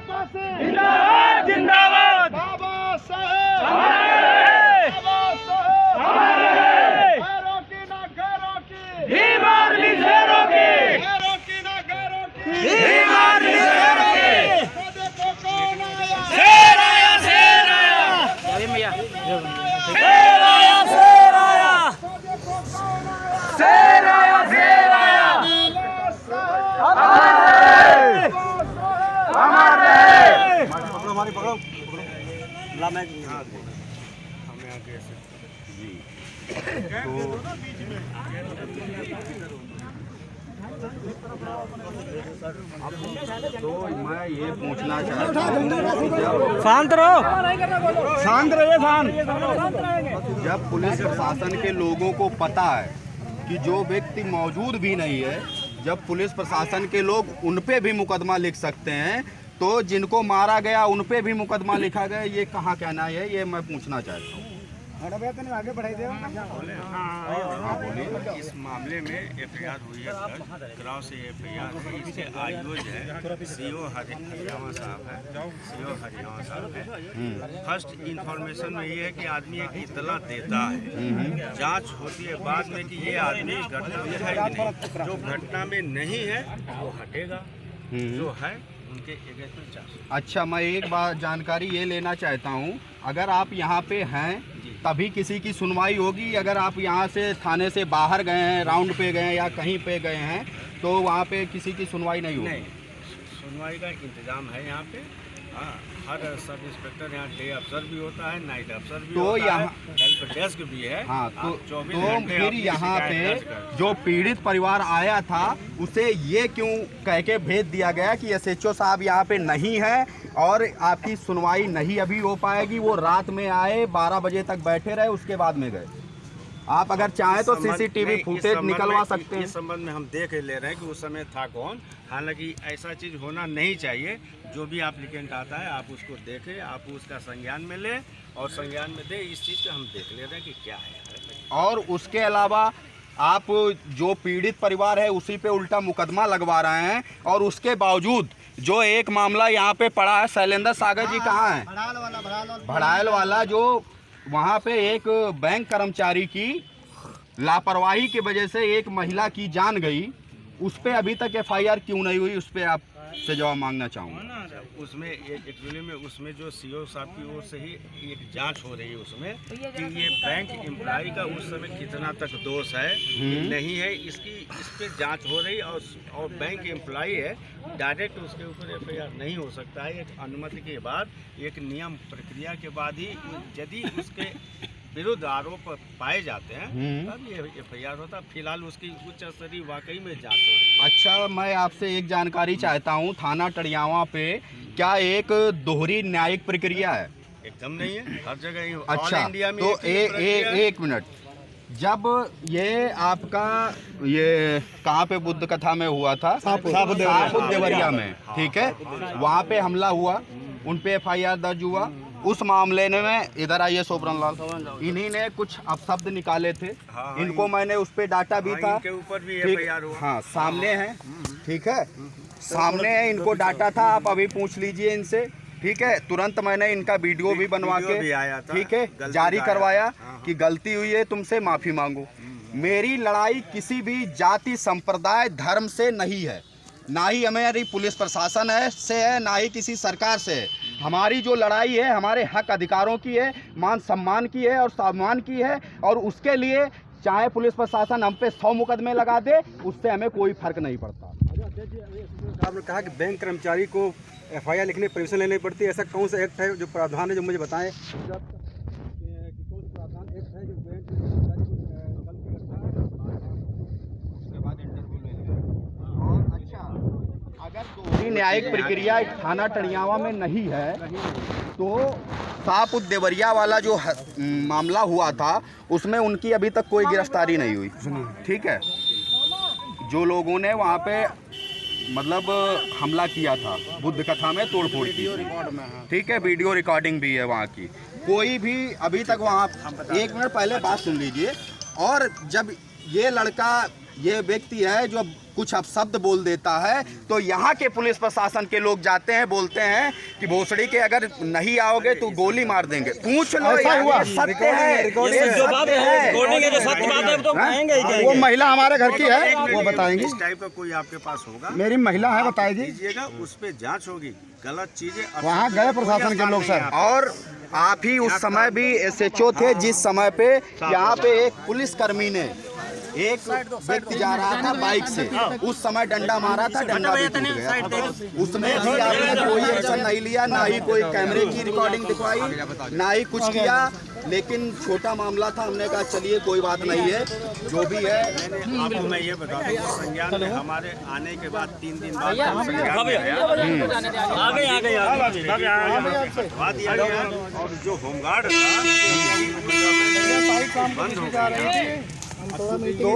जिंदाबाद जिंदाबाद बाबा साहेब गैरों की भीम आर्मी शेरों की गैरों की ना गैरों की भीम आर्मी शेरों की देखो कौन आया शेर आया शेर आया शेर आया शेर आया शेर आया शेर आया हमारे हमारी पकड़ो ला मैं हमें आगे से तो मैं ये पूछना चाहता हूँ, शांत रहो शांत रहिए शांत। जब पुलिस प्रशासन के लोगों को पता है कि जो व्यक्ति मौजूद भी नहीं है, जब पुलिस प्रशासन के लोग उन पे भी मुकदमा लिख सकते हैं, तो जिनको मारा गया उन पे भी मुकदमा लिखा गया, ये कहाँ कहना है, ये मैं पूछना चाहता हूँ। आगे बढ़ाई दे। इस मामले में एफआईआर हुई है दर्ज, ग्राम से एफआईआर है। इसके आयोज है सीओ हरियाणा साहब है, सीओ हरियाणा साहब है। फर्स्ट इंफॉर्मेशन में ये है कि आदमी एक इतला देता है, जांच होती है बाद में कि ये आदमी घटना में है कि नहीं। जो घटना में नहीं है वो हटेगा, जो है उनके एगेंस्ट में जांच। अच्छा, मैं एक बात जानकारी ये लेना चाहता हूँ, अगर आप यहाँ पे हैं तभी किसी की सुनवाई होगी, अगर आप यहाँ से थाने से बाहर गए हैं, राउंड पे गए हैं या कहीं पे गए हैं, तो वहाँ पे किसी की सुनवाई नहीं होगी? नहीं, सुनवाई का इंतजाम है यहाँ पे। हाँ, हर सब इंस्पेक्टर यहाँ डे अफसर भी होता है, नाइट अफसर भी तो होता यहाँ है, हेल्प डेस्क भी है। हाँ, तो 24 तो घंटे फिर अपनी यहाँ शिकायत पे दर्ज कर। जो पीड़ित परिवार आया था उसे ये क्यों कह के भेज दिया गया कि एसएचओ साहब यहाँ पे नहीं है और आपकी सुनवाई नहीं अभी हो पाएगी? वो रात में आए, 12 बजे तक बैठे रहे, उसके बाद में गए। आप अगर चाहें तो सीसीटीवी फुटेज निकलवा सकते हैं। इस संबंध में हम देख ले रहे हैं कि उस समय था कौन। हालांकि ऐसा चीज़ होना नहीं चाहिए। जो भी एप्लीकेंट आता है आप उसको देखें, आप उसका संज्ञान में लें और संज्ञान में दें। इस चीज़ का हम देख ले रहे हैं कि क्या है। और उसके अलावा आप जो पीड़ित परिवार है उसी पे उल्टा मुकदमा लगवा रहे हैं, और उसके बावजूद जो एक मामला यहाँ पे पड़ा है, शैलेंद्र सागर जी कहाँ हैं? भड़ायल वाला जो वहाँ पे एक बैंक कर्मचारी की लापरवाही की वजह से एक महिला की जान गई, उस पे अभी तक एफआईआर क्यों नहीं हुई? उस पे आपसे जवाब मांगना चाहूँगा। उसमें एक्चुअली में उसमें जो सीओ साहब की ओर से ही एक जांच हो रही है उसमें कि ये बैंक एम्प्लॉय का उस समय कितना तक दोष है नहीं है, इस पे जांच हो रही। और बैंक एम्प्लॉय है, डायरेक्ट उसके ऊपर एफआईआर नहीं हो सकता है। एक अनुमति के बाद, एक नियम प्रक्रिया के बाद ही यदि उसके विरुद्ध आरोप पाए जाते हैं तब ये एफआईआर होता। फिलहाल उसकी उच्च स्तरीय वाकई में जांच हो रही है। अच्छा, मैं आपसे एक जानकारी चाहता हूँ, थाना टड़ियावा पे क्या एक दोहरी न्यायिक प्रक्रिया है? एकदम नहीं है, हर जगह ही। अच्छा, इंडिया में तो एक मिनट, जब ये आपका ये कहाँ पे बुद्ध कथा में हुआ था? सापुत देवरिया में, ठीक है, वहाँ पे हमला हुआ, उन पे एफआईआर दर्ज हुआ। उस मामले में इधर आइए सोबरन लाल, इन्हीं ने कुछ अपशब्द निकाले थे, इनको मैंने उस पे डाटा भी था, इनके ऊपर भी ठीक, एफआईआर हुआ। हाँ सामने है, ठीक है, सामने है, इनको डाटा था, आप अभी पूछ लीजिए इनसे, ठीक है। तुरंत मैंने इनका वीडियो भी बनवा के, ठीक है, जारी करवाया कि गलती हुई है, तुमसे माफी मांगो। मेरी लड़ाई किसी भी जाति, संप्रदाय, धर्म से नहीं है, ना ही हमारी पुलिस प्रशासन से है, ना ही किसी सरकार से है। हमारी जो लड़ाई है हमारे हक अधिकारों की है, मान सम्मान की है और सम्मान की है, और उसके लिए चाहे पुलिस प्रशासन हम पे 100 मुकदमे लगा दे, उससे हमें कोई फर्क नहीं पड़ता। आपने कहा कि बैंक कर्मचारी को एफआईआर लिखने परमिशन लेनी पड़ती है, ऐसा कौन सा एक्ट है जो प्रावधान है, जो मुझे बताएं? अगर न्यायिक प्रक्रिया थाना टड़ियावा में नहीं है, तो सापुत देवरिया वाला जो मामला हुआ था उसमें उनकी अभी तक कोई गिरफ्तारी नहीं हुई, ठीक है। जो लोगों ने वहाँ पे मतलब हमला किया था, बुद्ध कथा में तोड़फोड़ की, ठीक है, वीडियो रिकॉर्डिंग भी है वहाँ की, कोई भी अभी तक वहाँ, एक मिनट पहले बात सुन लीजिए। और जब ये लड़का, ये व्यक्ति है जो कुछ अपशब्द बोल देता है तो यहाँ के पुलिस प्रशासन के लोग जाते हैं, बोलते हैं कि भोसड़ी के अगर नहीं आओगे तो गोली मार देंगे। पूछ लो, ये सत्य है, ये जो बात सत्य है है। रिकॉर्डिंग है, जो सत्य बात है तो कहेंगे ही कहेंगे। वो महिला हमारे घर की है, वो बताएंगी। इस टाइप का कोई आपके पास होगा, मेरी महिला है, बताएगी। दीजिएगा, उस पे जांच होगी। गलत चीजें वहाँ गए प्रशासन के लोग सर। और आप ही उस समय भी SHO थे जिस समय पे यहाँ पे एक पुलिसकर्मी ने एक व्यक्ति जा रहा था बाइक से, उस समय डंडा मारा था, डंडा भी टूट गया। उसमें भी आपने कोई एक्शन नहीं लिया, ना ही कोई कैमरे की रिकॉर्डिंग दिखवाई, ना ही कुछ किया। लेकिन छोटा मामला था, हमने कहा चलिए कोई बात नहीं है, जो भी है। आपको मैं ये बता दूं, संज्ञान में हमारे आने के बाद 3 दिन बाद संज्ञान में आया, हटवा दिया गया। और जो होमगार्ड था बंद हो गया। तो